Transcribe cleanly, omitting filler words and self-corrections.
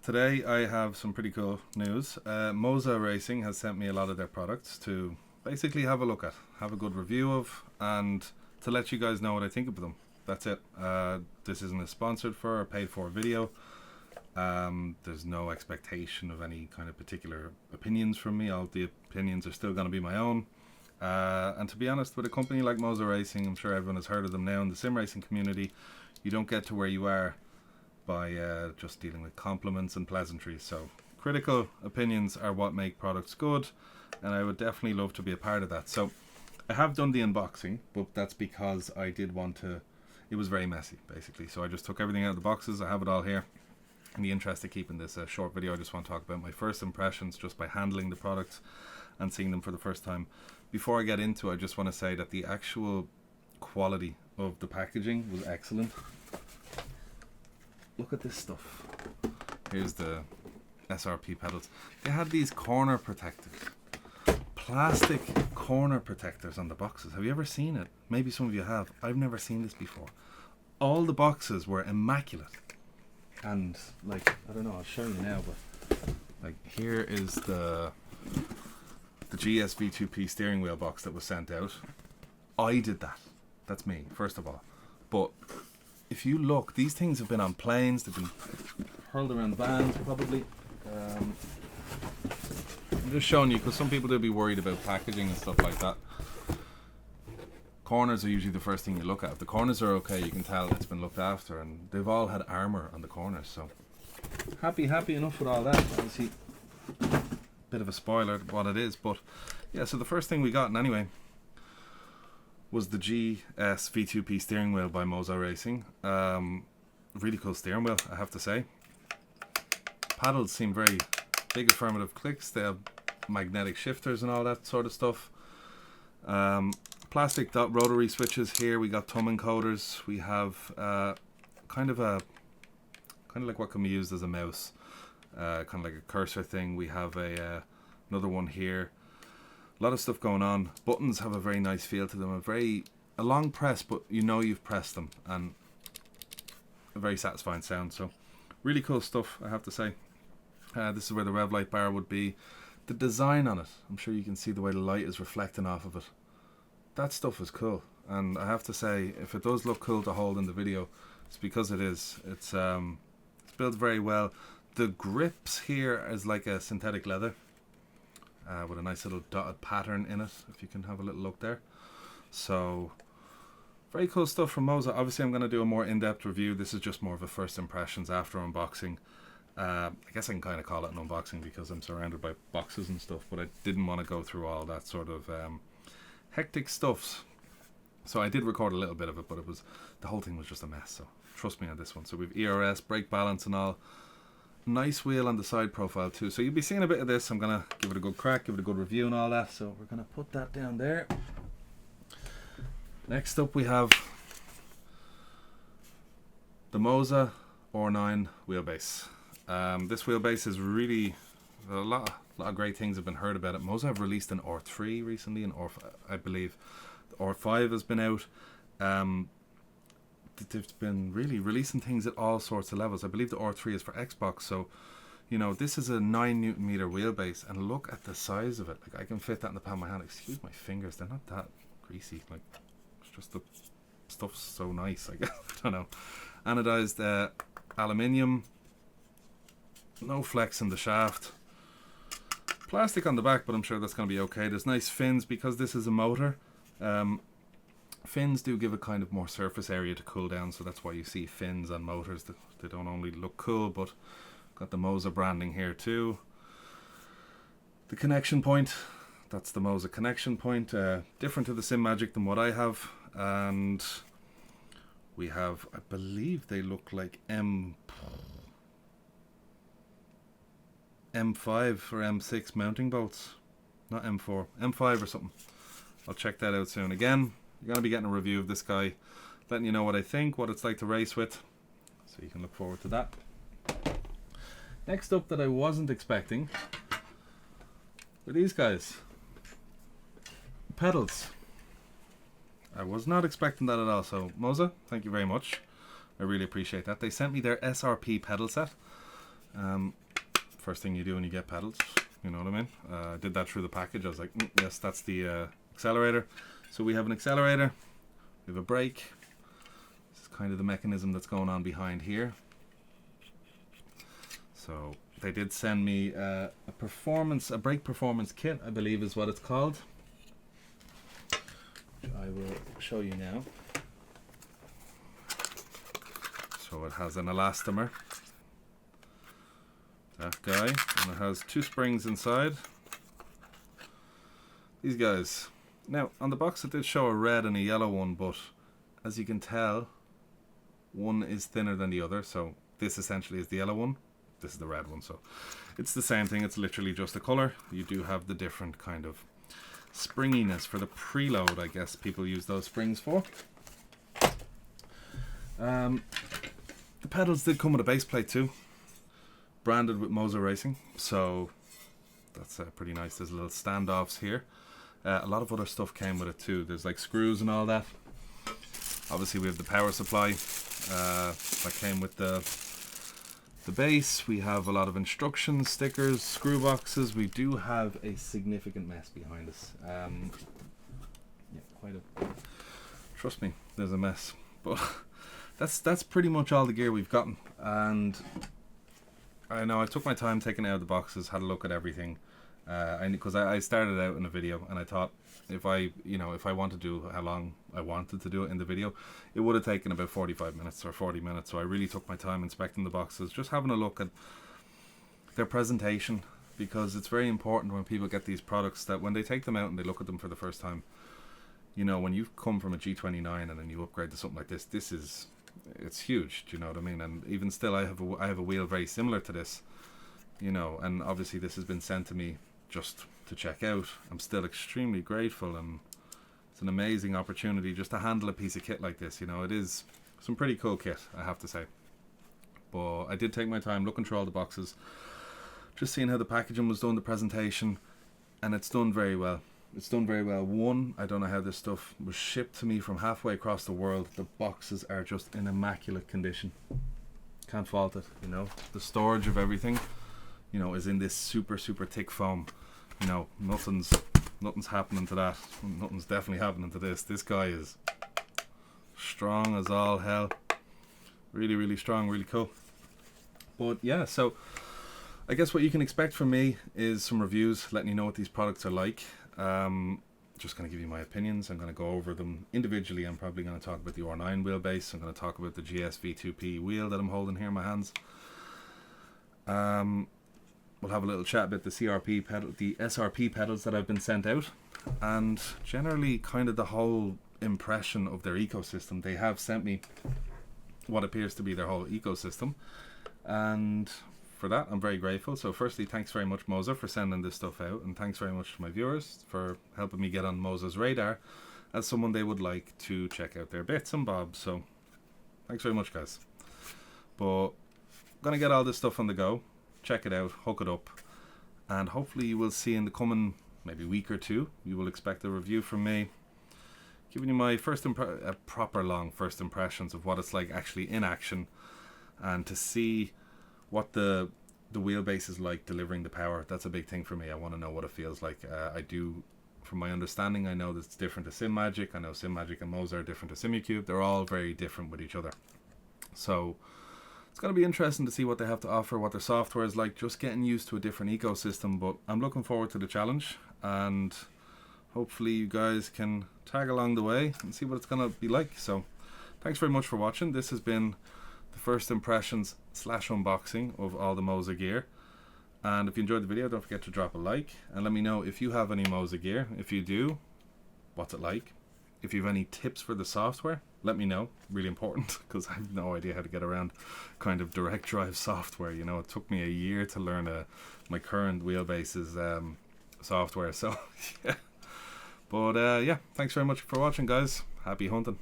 Today I have some pretty cool news. MOZA Racing has sent me a lot of their products to basically have a look at, have a good review of, and to let you guys know what I think of them. That's it. This isn't a sponsored for or paid for video. There's no expectation of any kind of particular opinions from me. All the opinions are still going to be my own. And to be honest, with a company like MOZA Racing, I'm sure everyone has heard of them now in the sim racing community. You don't get to where you are by just dealing with compliments and pleasantries. So critical opinions are what make products good, and I would definitely love to be a part of that. So I have done the unboxing, but that's because I did want to. It was very messy, basically. So I just took everything out of the boxes. I have it all here. In the interest of keeping this a short video, I just want to talk about my first impressions just by handling the products and seeing them for the first time. Before I get into it, I just want to say that the actual quality of the packaging was excellent. Look at this stuff. Here's the SRP pedals. They had these corner protectors. Plastic corner protectors on the boxes. Have you ever seen it? Maybe some of you have. I've never seen this before. All the boxes were immaculate. And like, I don't know, I'll show you now, but like here is the GS V2P steering wheel box that was sent out. I did that. That's me, first of all. But if you look, these things have been on planes, they've been hurled around vans probably. I'm just showing you because some people do be worried about packaging and stuff like that. Corners are usually the first thing you look at. If the corners are okay, you can tell it's been looked after, and they've all had armour on the corners, so happy enough with all that. Obviously, bit of a spoiler what it is, but yeah, so the first thing we got, and anyway, was the GS V2P steering wheel by MOZA Racing. Really cool steering wheel, I have to say. Paddles seem very big affirmative clicks. They have magnetic shifters and all that sort of stuff. Plastic dot rotary switches here. We got thumb encoders. We have kind of like what can be used as a mouse, kind of like a cursor thing. We have another one here. A lot of stuff going on. Buttons have a very nice feel to them. A long press, but you know you've pressed them, and a very satisfying sound. So really cool stuff, I have to say. This is where the rev light bar would be. The design on it, I'm sure you can see the way the light is reflecting off of it. That stuff is cool, and I have to say, if it does look cool to hold in the video, it's because it is. It's built very well. The grips here is like a synthetic leather with a nice little dotted pattern in it, if you can have a little look there. So very cool stuff from MOZA. Obviously I'm going to do a more in-depth review. This is just more of a first impressions after unboxing. I guess I can kind of call it an unboxing because I'm surrounded by boxes and stuff, but I didn't want to go through all that sort of hectic stuffs. So I did record a little bit of it, but the whole thing was just a mess, so trust me on this one. So we've ERS, brake balance and all. Nice wheel on the side profile too. So you'll be seeing a bit of this. I'm going to give it a good crack, give it a good review and all that. So we're going to put that down there. Next up we have the MOZA R9 wheelbase. This wheelbase is really a lot of great things have been heard about it. MOZA have released an R3 recently, and I believe the R5 has been out. They've been really releasing things at all sorts of levels. I believe the R3 is for Xbox, so you know this is a 9 Newton meter wheelbase, and look at the size of it. Like I can fit that in the palm of my hand. Excuse my fingers, they're not that greasy. Like it's just the stuff's so nice. I guess I don't know. Anodized aluminium. No flex in the shaft. Plastic on the back, but I'm sure that's going to be okay. There's nice fins because this is a motor. Fins do give a kind of more surface area to cool down, so that's why you see fins on motors. They don't only look cool, but got the MOZA branding here too. The connection point, that's the MOZA connection point. Different to the Sim Magic than what I have. And we have, I believe they look like M5 or M6 mounting bolts, not M4, M5 or something. I'll check that out soon. Again, you're going to be getting a review of this guy, letting you know what I think, what it's like to race with, so you can look forward to that. Next up that I wasn't expecting were these guys. Pedals. I was not expecting that at all, so MOZA, thank you very much. I really appreciate that. They sent me their SRP pedal set. First thing you do when you get pedals, you know what I mean? I did that through the package. I was like, yes, that's the accelerator. So we have an accelerator, we have a brake. This is kind of the mechanism that's going on behind here. So they did send me a brake performance kit, I believe is what it's called. Which I will show you now. So it has an elastomer, that guy, and it has 2 springs inside. These guys. Now on the box it did show a red and a yellow one, but as you can tell, one is thinner than the other. So this essentially is the yellow one, this is the red one. So it's the same thing, it's literally just the color. You do have the different kind of springiness for the preload, I guess people use those springs for. The pedals did come with a base plate too, branded with MOZA Racing, so that's pretty nice. There's little standoffs here. A lot of other stuff came with it too. There's like screws and all that. Obviously we have the power supply that came with the base. We have a lot of instructions, stickers, screw boxes. We do have a significant mess behind us. Yeah, quite a... Trust me, there's a mess. But that's pretty much all the gear we've gotten. And I know I took my time taking it out of the boxes, had a look at everything. Because I started out in a video and I thought if I wanted to do how long I wanted to do it in the video, it would have taken about 45 minutes or 40 minutes. So I really took my time inspecting the boxes, just having a look at their presentation, because it's very important when people get these products that when they take them out and they look at them for the first time, you know, when you come from a G29 and then you upgrade to something like this, it's huge, do you know what I mean? And even still, I have a wheel very similar to this, you know, and obviously this has been sent to me just to check out. I'm still extremely grateful, and it's an amazing opportunity just to handle a piece of kit like this. You know, it is some pretty cool kit, I have to say. But I did take my time looking through all the boxes, just seeing how the packaging was done, the presentation, and it's done very well. It's done very well. One, I don't know how this stuff was shipped to me from halfway across the world. The boxes are just in immaculate condition. Can't fault it, you know. The storage of everything, you know, is in this super thick foam. You know, nothing's happening to that. Nothing's definitely happening to this. This guy is strong as all hell. Really strong, really cool. But yeah, so I guess what you can expect from me is some reviews, letting you know what these products are like. Just going to give you my opinions. I'm going to go over them individually. I'm probably going to talk about the R9 wheelbase. I'm going to talk about the GSV2P wheel that I'm holding here in my hands. We'll have a little chat about the SRP pedals that I've been sent out, and generally kind of the whole impression of their ecosystem. They have sent me what appears to be their whole ecosystem, and for that I'm very grateful. So firstly, thanks very much MOZA for sending this stuff out, and thanks very much to my viewers for helping me get on MOZA's radar as someone they would like to check out their bits and bobs. So thanks very much, guys. But I'm gonna get all this stuff on the go. Check it out, hook it up, and hopefully you will see in the coming maybe week or two, you will expect a review from me, giving you my proper long first impressions of what it's like actually in action, and to see what the wheelbase is like delivering the power. That's a big thing for me. I want to know what it feels like. I do, from my understanding, I know that it's different to SimMagic. I know SimMagic and MOZA are different to SimuCube. They're all very different with each other. So it's going to be interesting to see what they have to offer, what their software is like, just getting used to a different ecosystem. But I'm looking forward to the challenge, and hopefully you guys can tag along the way and see what it's going to be like. So thanks very much for watching. This has been the first impressions / unboxing of all the MOZA gear. And if you enjoyed the video, don't forget to drop a like, and let me know if you have any MOZA gear. If you do, what's it like? If you have any tips for the software, let me know. Really important, because I have no idea how to get around kind of direct drive software. You know, it took me a year to learn my current wheelbase's software. So yeah. But yeah, thanks very much for watching, guys. Happy hunting.